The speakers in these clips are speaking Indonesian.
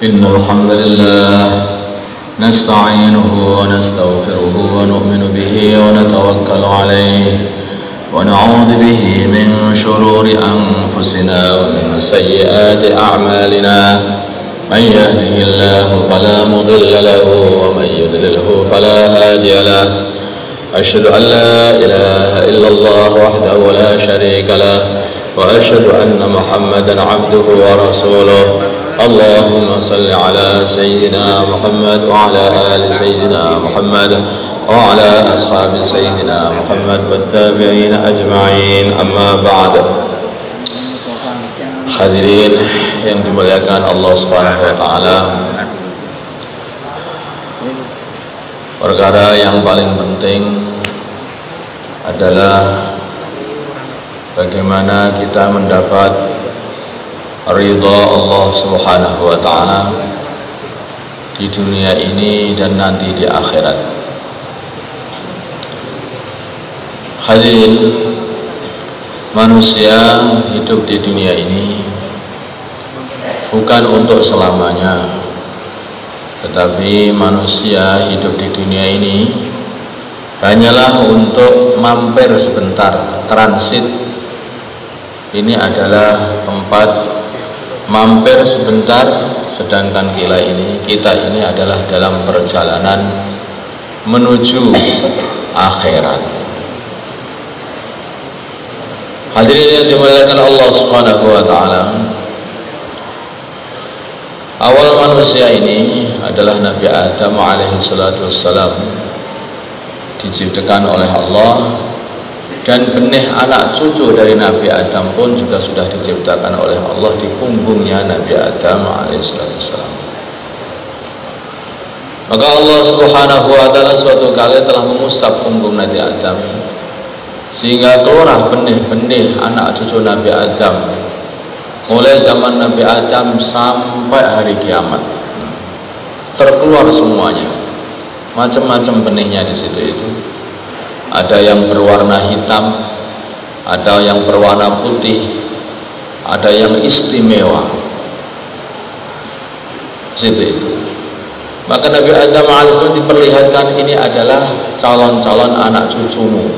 إن الحمد لله نستعينه ونستغفره ونؤمن به ونتوكل عليه ونعوذ به من شرور أنفسنا ومن سيئات أعمالنا من يهده الله فلا مضل له ومن يضلله فلا هادي له أشهد أن لا إله إلا الله وحده لا شريك له وأشهد أن محمدا عبده ورسوله اللهم صل على سيدنا محمد وعلى آل سيدنا محمد وعلى أصحاب سيدنا محمد والتابعين أجمعين أما بعد. Hadirin yang dimuliakan Allah Subhanahu wa taala, perkara yang paling penting adalah bagaimana kita mendapat ridha Allah Subhanahu wa taala di dunia ini dan nanti di akhirat. Hadirin, manusia hidup di dunia ini bukan untuk selamanya, tetapi manusia hidup di dunia ini hanyalah untuk mampir sebentar, transit. Ini adalah tempat mampir sebentar, sedangkan kita ini adalah dalam perjalanan menuju akhirat. Hadirin yang dimuliakan Allah Subhanahu wa taala, awal manusia ini adalah Nabi Adam alaihi salatu wassalam, diciptakan oleh Allah, dan benih anak cucu dari Nabi Adam pun juga sudah diciptakan oleh Allah di punggungnya Nabi Adam alaihissalam. Maka Allah Subhanahu wa taala suatu kali telah mengusap punggung Nabi Adam sehingga keluar benih-benih anak cucu Nabi Adam mulai zaman Nabi Adam sampai hari kiamat. Terkeluar semuanya, macam-macam benihnya di situ itu. Ada yang berwarna hitam, ada yang berwarna putih, ada yang istimewa. Situ itu. Maka Nabi Adam alaihissalam diperlihatkan, ini adalah calon-calon anak cucumu.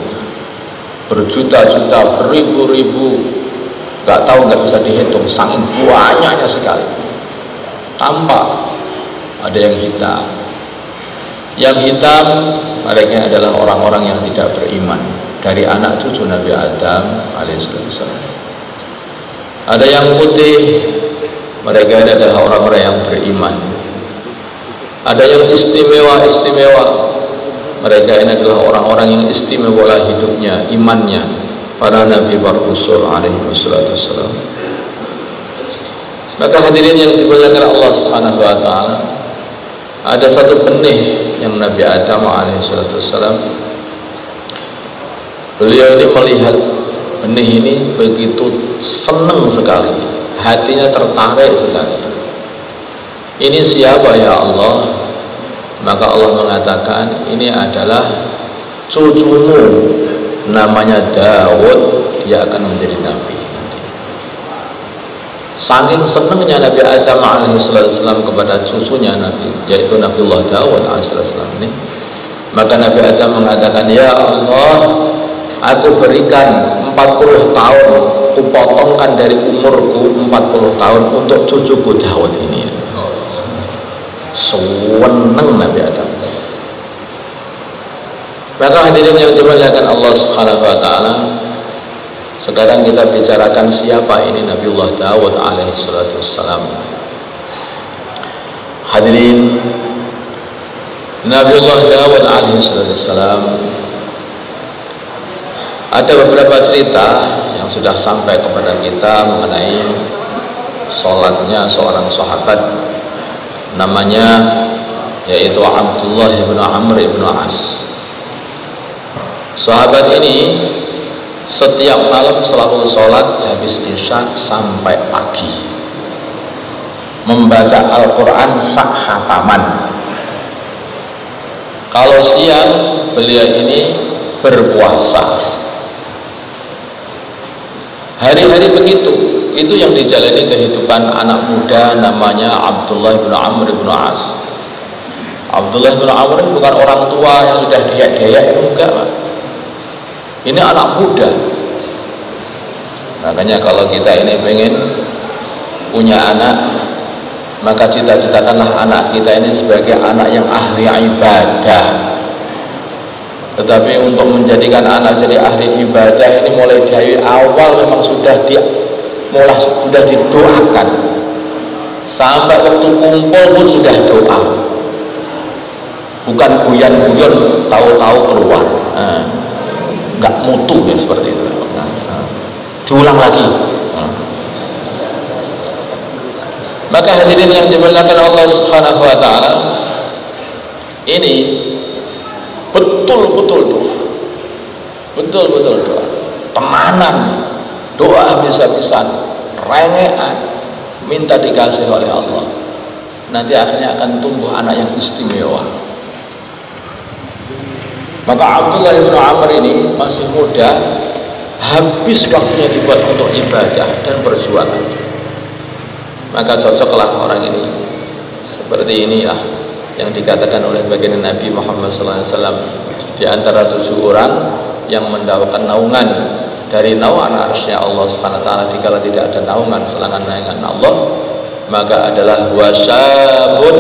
Berjuta-juta, beribu-ribu, nggak bisa dihitung, saking banyaknya sekali. Tampak ada yang hitam. Yang hitam mereka adalah orang-orang yang tidak beriman dari anak cucu Nabi Adam alaihissalam. Ada yang putih, mereka adalah orang-orang yang beriman. Ada yang istimewa, mereka ini adalah orang-orang yang istimewa hidupnya, imannya, para Nabi Rasul alaihissalam. Maka hadirin yang dimuliakan Allah Subhanahu wa taala, ada satu benih yang Nabi Adam alaihissalam, beliau ini melihat benih ini begitu senang sekali, hatinya tertarik sekali. Ini siapa ya Allah? Maka Allah mengatakan, ini adalah cucumu, namanya Daud, dia akan menjadi nabi. Saking senangnya Nabi Adam alaihissalam kepada cucunya Nabi, yaitu Nabiullah Daud alaihissalam ini, maka Nabi Adam mengatakan, ya Allah, aku berikan 40 tahun, kupotongkan dari umurku 40 tahun untuk cucuku Daud ini. Senang Nabi Adam. Maka hadirin yang dimuliakan Allah Subhanahu wa taala, sekarang kita bicarakan siapa ini Nabiullah Daud alaihi salatu wassalam. Hadirin, Nabiullah Daud alaihi salatu wassalam, ada beberapa cerita yang sudah sampai kepada kita mengenai sholatnya seorang sahabat, namanya yaitu Abdullah bin Amr bin As. Sahabat ini setiap malam selalu sholat habis isya sampai pagi, membaca Al-Quran sak khataman. Kalau siang beliau ini berpuasa. Hari-hari begitu, Itu yang dijalani kehidupan anak muda namanya Abdullah bin Amr bin As. Abdullah bin Amr bukan orang tua yang sudah diet-diet, enggak, Pak. Ini anak muda. Makanya kalau kita ini pengen punya anak, maka cita-citakanlah anak kita ini sebagai anak yang ahli ibadah. Tetapi untuk menjadikan anak jadi ahli ibadah ini mulai dari awal memang sudah didoakan. Sampai waktu kumpul pun sudah doa. Bukan guyon-guyon tahu-tahu keluar. Enggak mutu ya seperti itu. Diulang lagi. Maka hadirin yang dimuliakan Allah Subhanahu wa taala, ini betul-betul doa. Betul-betul doa. Temanan, doa habis-habisan, rengean, minta dikasih oleh Allah. Nanti akhirnya akan tumbuh anak yang istimewa. Maka Abdullah bin Amr ini masih muda, habis waktunya dibuat untuk ibadah dan perjuangan. Maka cocoklah orang ini. Seperti inilah yang dikatakan oleh baginda Nabi Muhammad SAW, di antara 7 orang yang mendapatkan naungan dari naungan arsy-Nya Allah Subhanahu wa taala dikala tidak ada naungan selain naungan Allah, maka adalah wasyabun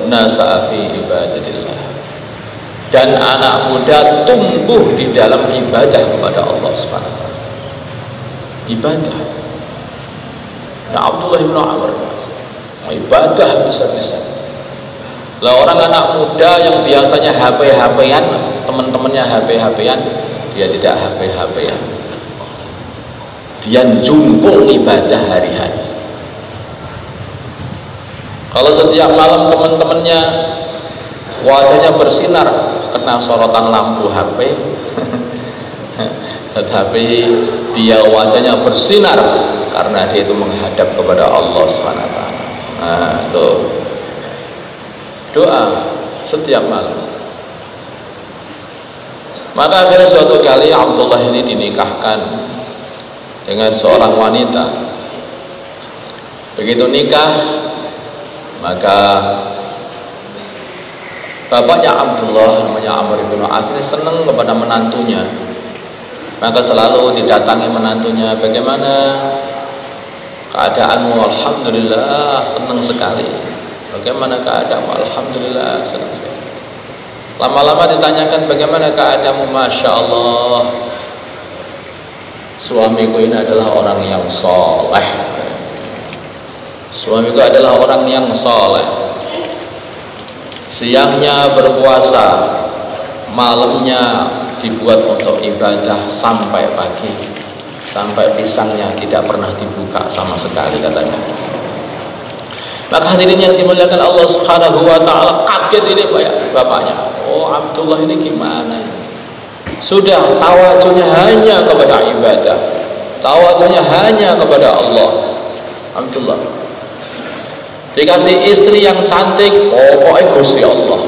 nasa'a fi ibadatillah, dan anak muda tumbuh di dalam ibadah kepada Allah Subhanahu wa taala. Ibadah. Nah, Abdullah bin Amr ibadah bisa-bisa. Lah orang anak muda yang biasanya HP-HP-an, teman-temannya HP-HP-an, dia tidak HP-HP-an. Dia jungkung ibadah hari-hari. Kalau setiap malam teman-temannya wajahnya bersinar kena sorotan lampu HP, tetapi dia wajahnya bersinar karena dia itu menghadap kepada Allah Subhanahu wa taala. Nah, tuh. Doa setiap malam. Maka akhirnya suatu kali Abdullah ini dinikahkan dengan seorang wanita. Begitu nikah, maka bapaknya Abdullah namanya Amr bin As ini senang kepada menantunya. Maka selalu didatangi menantunya, bagaimana keadaanmu? Alhamdulillah, senang sekali. Bagaimana keadaanmu? Alhamdulillah, senang sekali. Lama-lama ditanyakan, bagaimana keadaanmu? Masya Allah, suamiku ini adalah orang yang soleh. Suamiku adalah orang yang soleh. Siangnya berpuasa, malamnya dibuat untuk ibadah sampai pagi, sampai pisangnya tidak pernah dibuka sama sekali, katanya. Maka hadirin yang dimuliakan Allah Subhanahu wa taala, kaget ini bapaknya. Oh, Abdullah ini gimana? Sudah tawajuhnya hanya kepada ibadah, tawajuhnya hanya kepada Allah. Abdullah dikasih istri yang cantik, pokoknya Gusti Allah.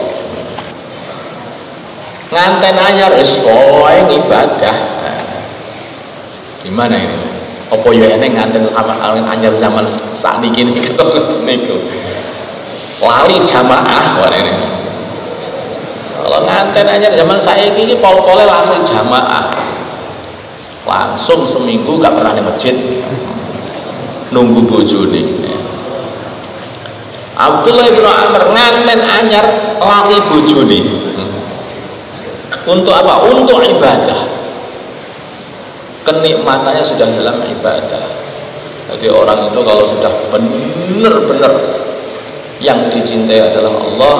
Nganten anyar pokoknya ibadah. Gimana ini? Apa ya ini nganten sama kalian anyar zaman saat ini niku lali jamaah wah ini. Kalau nganten anyar zaman saya ini pol-pole langsung jamaah, langsung seminggu gak pernah di masjid nunggu bojone. Abdullah bin Amr nganten anyar lali bojone. Untuk apa? Untuk ibadah. Kenikmatannya sudah dalam ibadah. Jadi orang itu kalau sudah benar-benar yang dicintai adalah Allah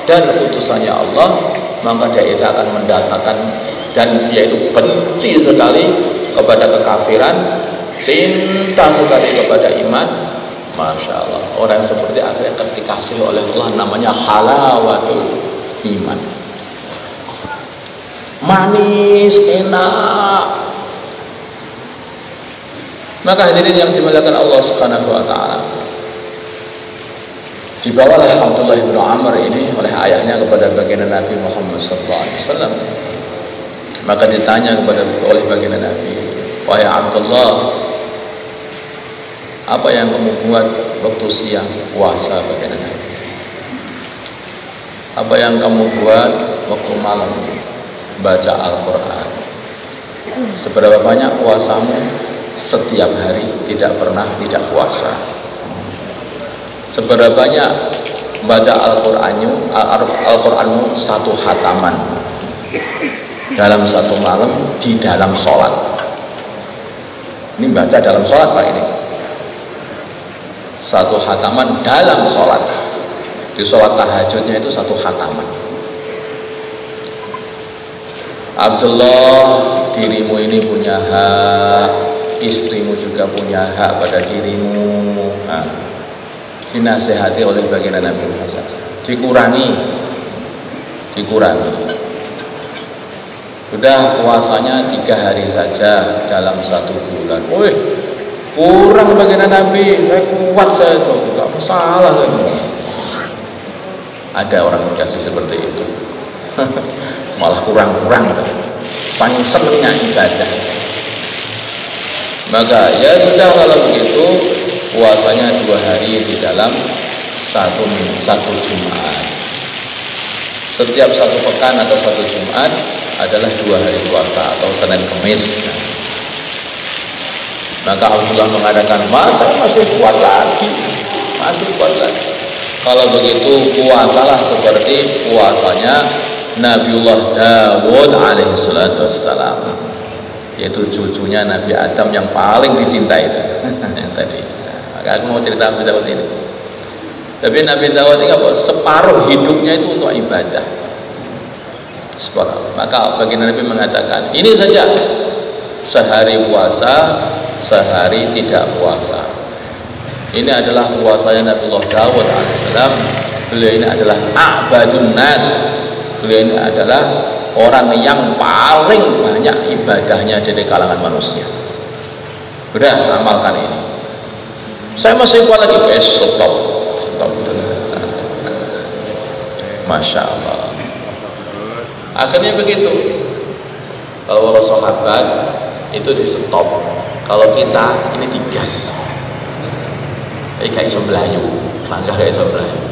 dan utusannya Allah, maka dia itu akan mendatangkan, dan dia itu benci sekali kepada kekafiran, cinta sekali kepada iman. Masya Allah, orang seperti akhirnya dikasih oleh Allah namanya halawatul iman, manis, enak. Maka hadirin yang dimuliakan Allah Subhanahu wa taala, dibawalah Abdullah bin Amr ini oleh ayahnya kepada baginda Nabi Muhammad SAW. Maka ditanya oleh baginda Nabi, wahai Abdullah, Apa yang kamu buat waktu siang puasa bagian Nabi? Apa yang kamu buat waktu malam baca Al-Quran? Seberapa banyak puasamu setiap hari, tidak pernah tidak puasa? Seberapa banyak baca Al-Quranmu satu khataman dalam satu malam di dalam sholat? Ini baca dalam sholat Pak, ini satu khataman dalam sholat. Di sholat tahajudnya itu satu khataman. Abdullah, dirimu ini punya hak, istrimu juga punya hak pada dirimu. Nah, dinasehati oleh baginda Nabi Muhammad SAW. Dikurangi. Udah puasanya 3 hari saja dalam 1 bulan. Wih, kurang baginda Nabi, saya kuat, saya itu nggak masalah itu. Ada orang dikasih seperti itu. Malah kurang-kurang, saking senangnya ibadah. Maka ya sudah, kalau begitu puasanya 2 hari di dalam satu Jumat. Setiap 1 pekan atau 1 Jumat adalah 2 hari puasa atau Senin Kemis. Maka Abdullah mengadakan, saya masih kuat lagi. Kalau begitu puasalah seperti puasanya Nabiullah Dawud alaihissalatu wassalam, yaitu cucunya Nabi Adam yang paling dicintai yang tadi. Maka aku mau cerita Nabi Dawud ini. Tapi Nabi Dawud ini apa? Separuh hidupnya itu untuk ibadah. Separuh. Maka baginda Nabi mengatakan, ini saja sehari puasa, sehari tidak puasa. Ini adalah puasanya Nabiullah Dawud alaihissalam. Beliau ini adalah a'badun nas. Beliau ini adalah orang yang paling banyak ibadahnya dari kalangan manusia. Udah, amalkan ini. Saya masih kuat lagi, stop. Masya Allah. Akhirnya begitu. Kalau para sahabat itu di stop. Kalau kita ini digas. Kayak iso belayu, langkah kayak iso belayu.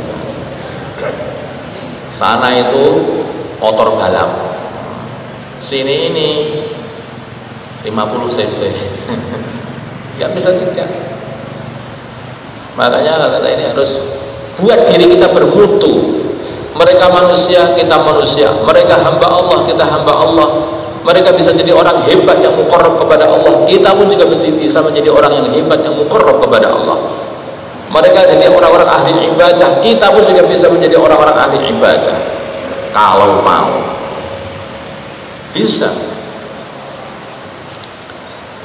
Sana itu motor balap, sini ini 50 cc, nggak bisa tidak. Makanya kata ini harus buat diri kita bermutu. Mereka manusia, kita manusia. Mereka hamba Allah, kita hamba Allah. Mereka bisa jadi orang hebat yang muqarrab kepada Allah. Kita pun juga bisa menjadi orang yang hebat yang muqarrab kepada Allah. Mereka jadi orang-orang ahli ibadah, kita pun juga bisa menjadi orang-orang ahli ibadah kalau mau, bisa.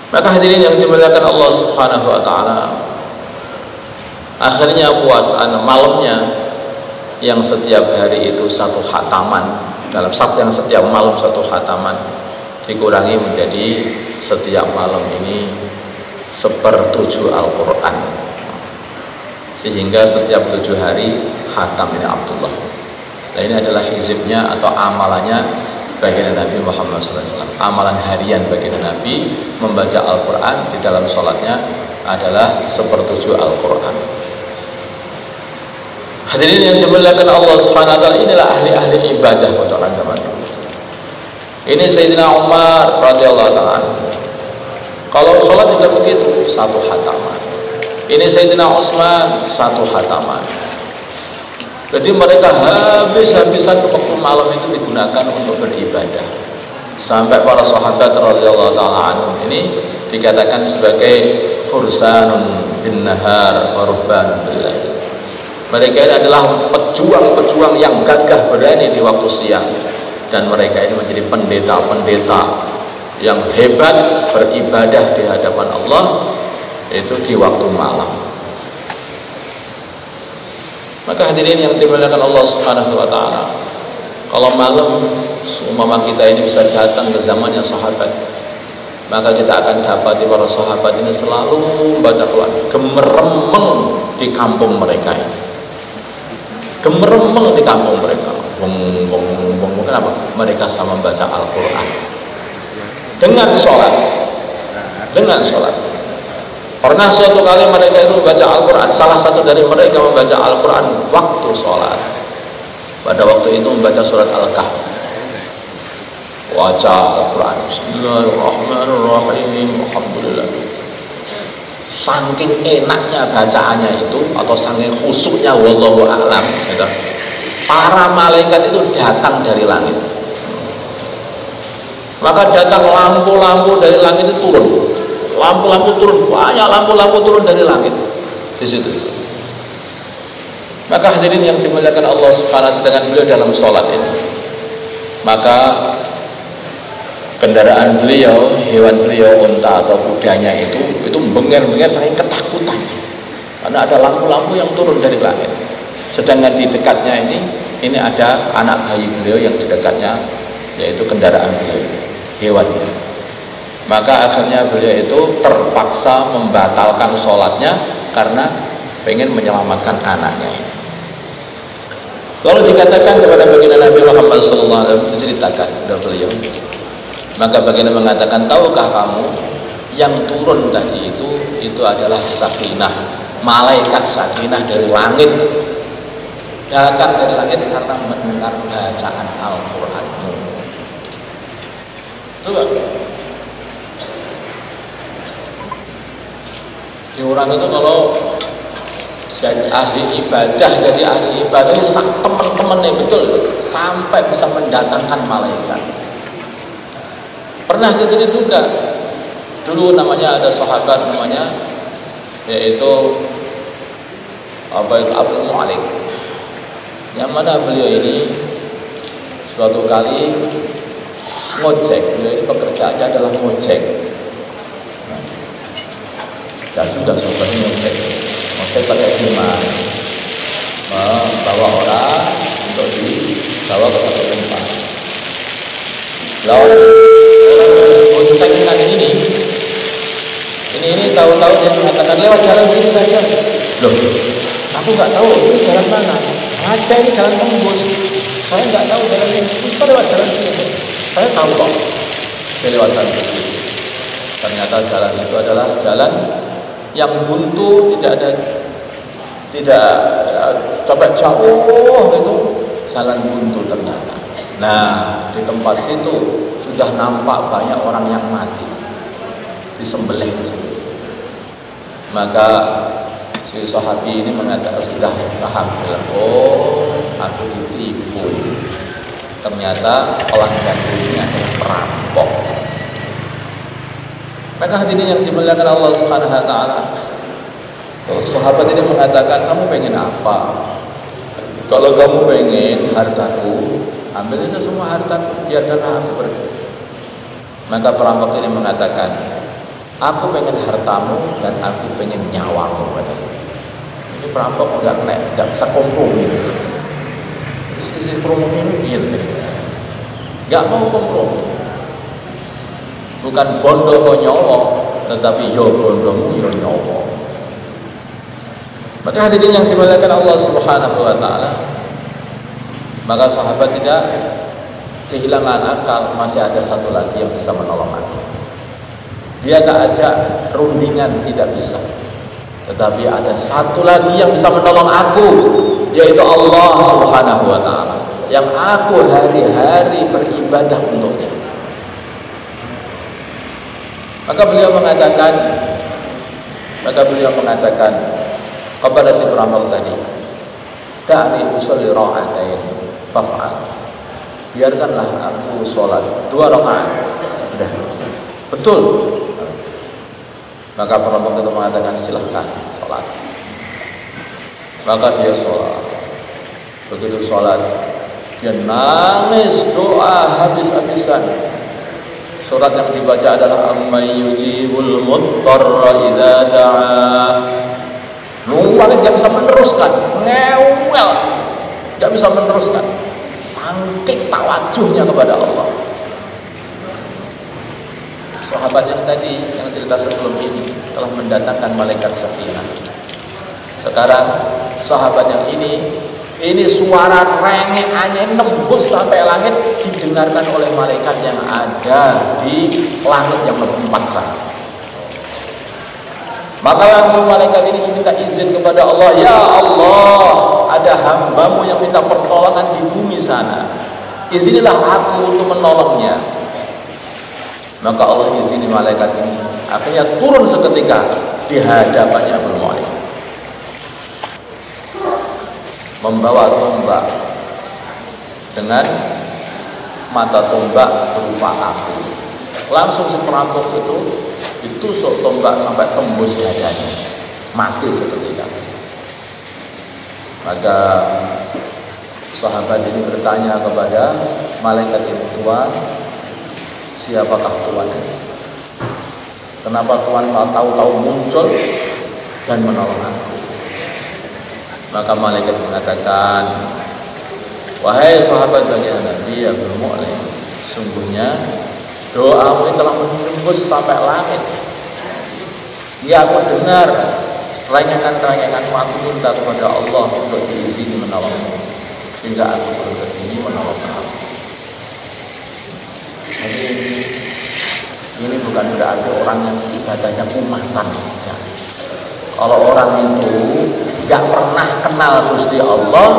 Maka hadirin yang dimuliakan Allah Subhanahu wa ta'ala, akhirnya puasaan malamnya yang setiap hari itu 1 khataman, dalam yang setiap malam 1 khataman, dikurangi menjadi setiap malam ini 1/7 Al-Quran, sehingga setiap 7 hari khatam ini Abdullah. Nah, ini adalah hizibnya atau amalannya baginda Nabi Muhammad SAW. Amalan harian baginda Nabi membaca Al-Quran di dalam sholatnya adalah 1/7 Al-Quran. Hadirin yang dimuliakan Allah Subhanahu wa ta'ala, inilah ahli-ahli ibadah pada orang zaman dulu. Ini Sayyidina Umar radhiyallahu ta'ala. Kalau sholat juga begitu, 1 khataman. Ini Sayyidina Utsman 1 khataman. Jadi mereka habis-habisan waktu malam itu digunakan untuk beribadah. Sampai para sahabat radhiyallahu ta'ala anhum ini dikatakan sebagai fursanun bin nahar wa rubbanun bil lail. Mereka ini adalah pejuang-pejuang yang gagah berani di waktu siang, dan mereka ini menjadi pendeta-pendeta yang hebat beribadah di hadapan Allah itu di waktu malam. Maka hadirin yang dimuliakan Allah Subhanahu wa ta'ala, kalau malam seumpama kita ini bisa datang ke zamannya sahabat, maka kita akan dapati para sahabat ini selalu membaca Quran, gemeremeng di kampung mereka ini. Gemeremeng di kampung mereka. Kenapa? Mereka sama membaca Al-Quran dengan sholat. Pernah suatu kali mereka itu membaca Al-Quran, salah satu dari mereka membaca Al-Quran waktu sholat. Pada waktu itu membaca surat Al-Kahf. Baca Al-Quran, Bismillahirrahmanirrahim, Alhamdulillah. Saking enaknya bacaannya itu, atau saking khusyuknya, wallahu a'lam, gitu, para malaikat itu datang dari langit. Maka datang lampu-lampu dari langit itu turun. Lampu-lampu turun, banyak lampu-lampu turun dari langit di situ. Maka hadirin yang dimuliakan Allah Subhanahu wa taala, dengan beliau dalam sholat ini, maka kendaraan beliau, hewan beliau, unta atau kudanya itu bengar-bengar saking ketakutan karena ada lampu-lampu yang turun dari langit. Sedangkan di dekatnya ini ada anak bayi beliau yang di dekatnya, yaitu kendaraan beliau, hewannya. Maka akhirnya beliau itu terpaksa membatalkan sholatnya karena pengen menyelamatkan anaknya. Lalu dikatakan kepada baginda Nabi Muhammad SAW, diceritakan kepada beliau, maka baginda mengatakan, tahukah kamu yang turun tadi itu adalah sakinah, malaikat sakinah dari langit, datang dari langit karena mendengar bacaan Al-Quranmu. Coba di orang itu kalau jadi ahli ibadah, teman-temannya betul sampai bisa mendatangkan malaikat. Pernah terjadi juga dulu, namanya ada sahabat namanya yaitu Abdul Malik, yang mana beliau ini suatu kali ngojek. Beliau ini pekerjaannya adalah ngojek. Dan sudah seperti ngojek pakai iman, membawa orang untuk dibawa ke satu tempat. Lalu orang ngojek ini tahu-tahu dia mengatakan, lewat jalan sini saja. Loh, aku nggak tahu itu jalan mana. Ada ini jalan tembus. Saya nggak tahu jalan ini. Kita lewat jalan sini. Saya tahu kok. Dia lewat jalan sini. Ternyata jalan itu adalah jalan yang buntu, tidak sampai jauh, itu jalan buntu ternyata. Nah, di tempat situ sudah nampak banyak orang yang mati, disembelih di situ. Maka si sahabi ini mengatakan, sudah paham, oh aku ditipu, ternyata pelanggan ini adalah perampok. Maka hadirin yang dimuliakan Allah Subhanahu wa taala, sahabat ini mengatakan, kamu pengen apa? Kalau kamu pengen hartaku, ambil saja semua hartaku, biarkanlah aku pergi. Maka perampok ini mengatakan, aku pengen hartamu dan aku pengen nyawamu. Ini perampok nggak bisa kompromi. Sisi kompromi ini nggak mau kompromi. Bukan bondo kok nyawa, tetapi yo bondomu yo nyawa. Maka hadirin yang dimuliakan Allah Subhanahu wa taala, maka sahabat tidak kehilangan akal. Masih ada satu lagi yang bisa menolong aku. Dia tak ajak rundingan, tidak bisa. Tetapi ada satu lagi yang bisa menolong aku, yaitu Allah Subhanahu wa taala, yang aku hari-hari beribadah untuknya. Maka beliau mengatakan kepada si peramal tadi, da'ni usolli ra'atain faf'al, biarkanlah aku sholat 2 rakaat. Sudah betul. Maka peramal itu mengatakan, silahkan sholat. Maka dia sholat. Begitu sholat, dia nangis doa habis-habisan. Surat yang dibaca adalah amman yujibul muttarra idza da'a. Nangis gak bisa meneruskan, ngewel, gak bisa meneruskan, saking tawajuhnya kepada Allah. Sahabat yang tadi yang cerita sebelum ini telah mendatangkan malaikat sakinah. Sekarang sahabat yang ini suara rengekannya nembus sampai langit, didengarkan oleh malaikat yang ada di langit yang lebih 4 sana. Maka langsung malaikat ini meminta izin kepada Allah, ya Allah, ada hambamu yang minta pertolongan di bumi sana, izinilah aku untuk menolongnya. Maka Allah izini malaikat ini, akhirnya turun seketika di hadapannya bermoleh, membawa tombak dengan mata tombak berupa api. Langsung seperampok itu ditusuk tombak sampai tembus dadanya, mati seketika. Maka sahabat ini bertanya kepada malaikat itu, Tuhan, siapakah Tuhan? Kenapa Tuhan tahu-tahu muncul dan menolong aku? Maka malaikat mengatakan, wahai sahabat baginda Nabi Abdul Mu'lim, sungguhnya doamu telah menembus sampai langit. Ya, aku dengar rengengan-rengenganmu, aku minta kepada Allah untuk diizini menolongmu, sehingga aku perlu ke sini menolong kamu. Jadi ini bukan berarti orang yang ibadahnya umatan. Kalau orang itu nggak pernah kenal Gusti Allah,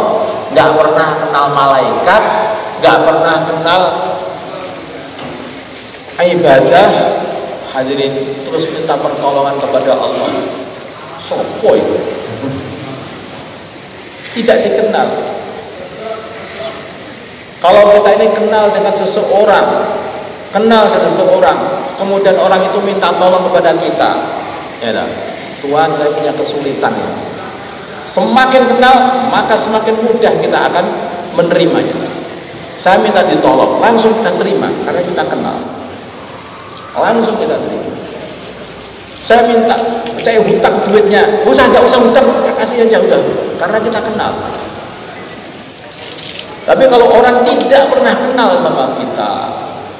nggak pernah kenal malaikat, nggak pernah kenal ibadah, hadirin, terus minta pertolongan kepada Allah, sopo itu? Tidak dikenal. Kalau kita ini kenal dengan seseorang, kemudian orang itu minta tolong kepada kita, ya lah, Tuhan, saya punya kesulitan. Semakin kenal, maka semakin mudah kita akan menerimanya. Saya minta ditolong, langsung kita terima karena kita kenal. Langsung kita terima. Saya minta, saya hutang duitnya, nggak usah hutang, kita kasih aja udah, karena kita kenal. Tapi kalau orang tidak pernah kenal sama kita,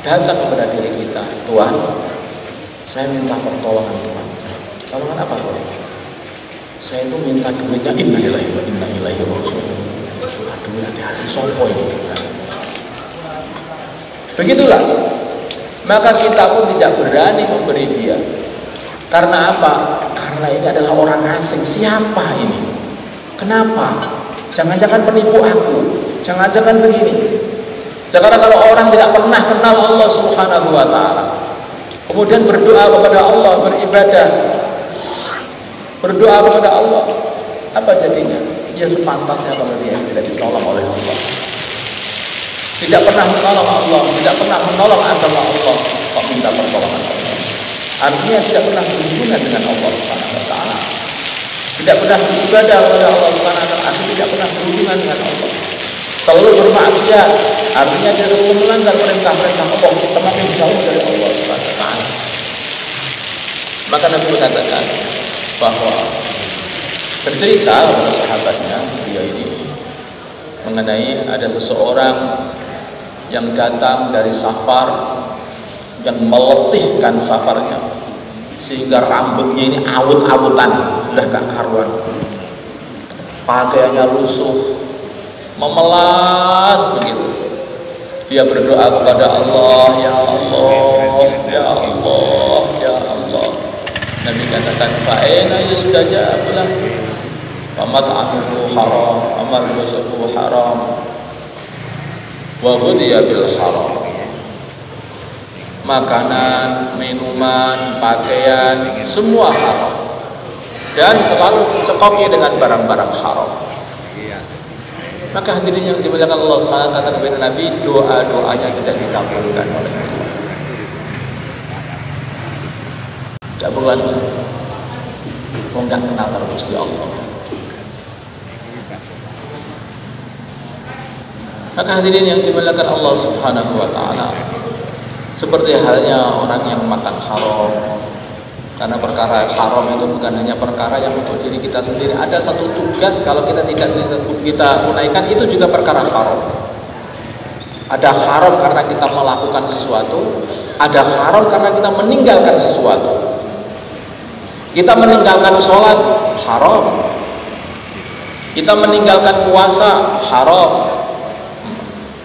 datang kepada diri kita, Tuhan, saya minta pertolongan Tuhan. Pertolongan apa Tuhan? Saya itu minta duitnya, innalillahi wa inna ilaihi raji'un. Minta duit, hati-hati, sopo ini. Begitulah. Maka kita pun tidak berani memberi dia. Karena apa? Karena ini adalah orang asing. Siapa ini? Kenapa? Jangan-jangan penipu aku. Jangan-jangan begini. Sekarang kalau orang tidak pernah kenal Allah Subhanahu wa ta'ala, kemudian berdoa kepada Allah, beribadah, berdoa kepada Allah, apa jadinya? Ya sepantasnya kalau dia tidak ditolong oleh Allah, tidak pernah menolong Allah, tidak pernah menolong agama Allah, kok minta pertolongan Allah. Artinya tidak pernah berhubungan dengan Allah Subhanahu wa ta'ala, tidak pernah beribadah kepada Allah Subhanahu wa ta'ala, artinya tidak pernah berhubungan dengan Allah. Selalu bermaksiat, artinya dia selalu melanggar perintah-perintah Allah, semakin jauh dari Allah Subhanahu wa ta'ala. Maka Nabi mengatakan bahwa bercerita kepada sahabatnya, dia ini mengenai ada seseorang yang datang dari safar, yang meletihkan safarnya sehingga rambutnya ini awut-awutan, udah gak karuan, pakaiannya lusuh, memelas begitu. Dia berdoa kepada Allah, ya Allah, ya Allah, ya Allah. Nabi katakan, fa'ina yustajab lah, wa mat'amuhu haram, wa malbasuhu haram, wa ghudhiya bil haram. Makanan, minuman, pakaian, semua haram, dan selalu sekoki dengan barang-barang haram. Maka hadirin yang dimuliakan Allah SWT, kata kepada Nabi, doa-doanya tidak dikabulkan oleh Allah. Tidak perlu lagi, tidak kenal terus di Allah. Maka hadirin yang dimuliakan Allah Subhanahu wa ta'ala, seperti halnya orang yang makan haram, karena perkara haram itu bukan hanya perkara yang untuk diri kita sendiri. Ada satu tugas kalau kita tidak kita tunaikan, itu juga perkara haram. Ada haram karena kita melakukan sesuatu, ada haram karena kita meninggalkan sesuatu. Kita meninggalkan sholat, haram. Kita meninggalkan puasa, haram.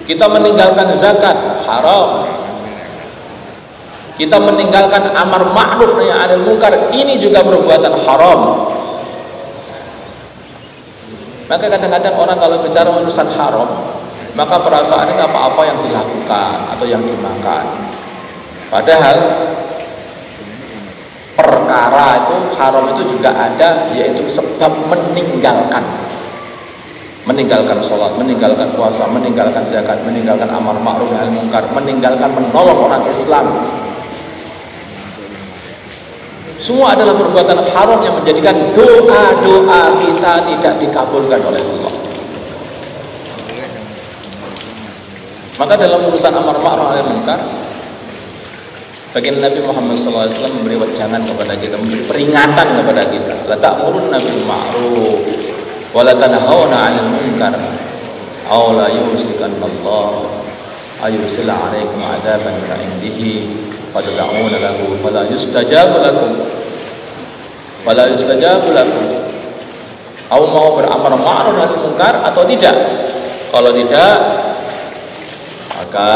Kita meninggalkan zakat, haram. Kita meninggalkan amar ma'ruf nahi anil munkar, ini juga perbuatan haram. Maka kadang-kadang orang kalau bicara urusan haram, maka perasaannya apa-apa yang dilakukan atau yang dimakan. Padahal perkara itu haram itu juga ada, yaitu sebab meninggalkan sholat, meninggalkan puasa, meninggalkan zakat, meninggalkan amar ma'ruf nahi munkar, meninggalkan menolong orang Islam. Semua adalah perbuatan haram yang menjadikan doa-doa kita tidak dikabulkan oleh Allah. Maka dalam urusan amar ma'ruf nahi munkar, baginda Nabi Muhammad SAW memberi wejangan kepada kita, memberi peringatan kepada kita. La ta'murunna bil ma'ruf wa la tanhauna 'anil munkar aw la yusikanallahu ayusila 'alaikum 'adaban min 'indihi fad'una lahu fala yustajabu lakum. Au mau beramar ma'ruf nahi munkar atau tidak? Kalau tidak, maka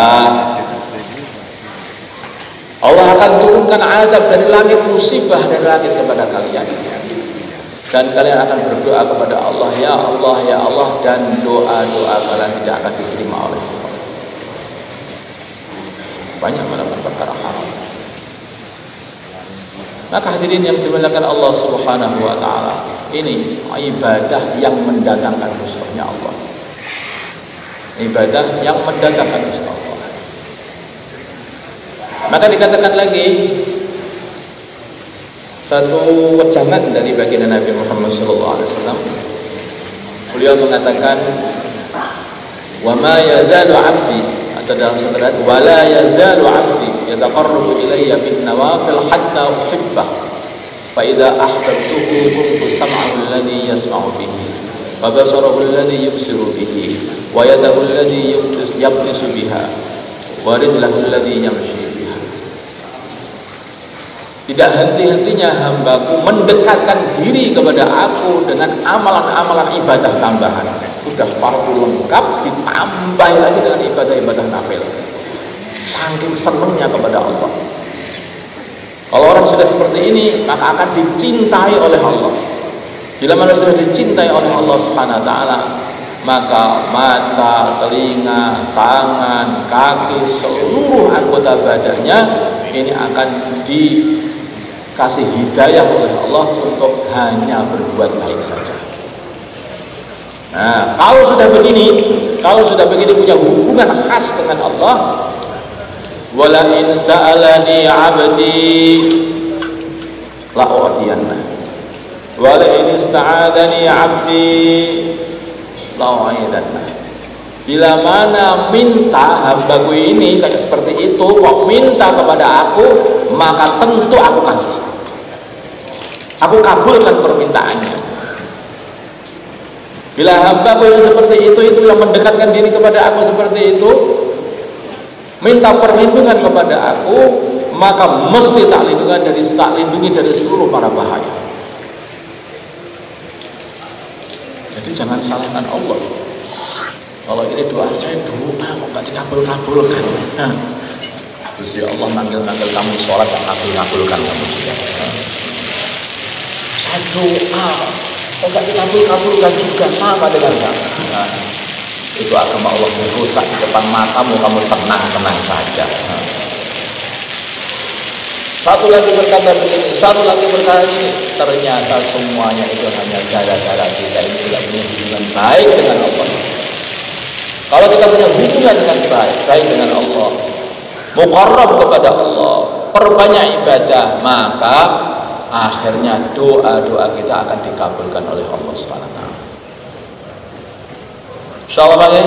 Allah akan turunkan azab dari langit, musibah dari langit kepada kalian. Dan kalian akan berdoa kepada Allah, ya Allah, ya Allah, dan doa-doa kalian tidak akan diterima oleh Allah. Banyak melakukan perkara haram. Maka hadirin yang dimuliakan Allah Subhanahu wa taala, ini ibadah yang mendatangkan husnul Allah. Ibadah yang mendatangkan husnul Allah. Maka dikatakan lagi satu wejangan dari baginda Nabi Muhammad SAW. Beliau mengatakan, wa ma yazalu 'abdi, atau dalam satu ayat, wa la yazalu 'abdi yataqarrabu ilayya bin nawafil hatta uhibbah fa idza ahbabtuhu kuntu sam'ahu alladhi yasma'u bihi wa basarahu alladhi yubsiru bihi wa yadahu alladhi yabtisu biha wa rijlahu alladhi yamshi. Tidak henti-hentinya hambaku mendekatkan diri kepada aku dengan amalan-amalan ibadah tambahan. Sudah fardu lengkap, ditambah lagi dengan ibadah-ibadah nafil. Saking senangnya kepada Allah. Kalau orang sudah seperti ini, maka akan dicintai oleh Allah. Bila mana sudah dicintai oleh Allah Subhanahu wa taala, maka mata, telinga, tangan, kaki, seluruh anggota badannya ini akan dikasih hidayah oleh Allah untuk hanya berbuat baik saja. Nah, kalau sudah begini punya hubungan khas dengan Allah, wala in sa'alani 'abdi la u'tiyanna wala in ista'adani 'abdi la u'idanna. Bila mana minta hambaku ini kayak seperti itu, kok minta kepada aku, maka tentu aku kasih. Aku kabulkan permintaannya. Bila hambaku yang seperti itu yang mendekatkan diri kepada aku seperti itu, minta perlindungan kepada aku, maka mesti tak lindungi dari seluruh para bahaya. Jadi jangan salahkan Allah. Kalau ini doa saya doa kok nggak dikabulkan. Nah, terus ya Allah manggil kamu sholat yang kabulkan kamu sudah. Saya doa kok nggak dikabulkan juga, sama dengan kamu. Nah, itu agama Allah merusak di depan matamu, kamu tenang saja. Nah. Satu lagi berkata begini, satu lagi berkata ini, ternyata semuanya itu hanya gara-gara kita ini tidak punya hubungan baik dengan Allah. Kalau kita punya hubungan dengan baik dengan Allah, muqarrab kepada Allah, perbanyak ibadah, maka akhirnya doa-doa kita akan dikabulkan oleh Allah Subhanahu wa taala. Insyaallah bagi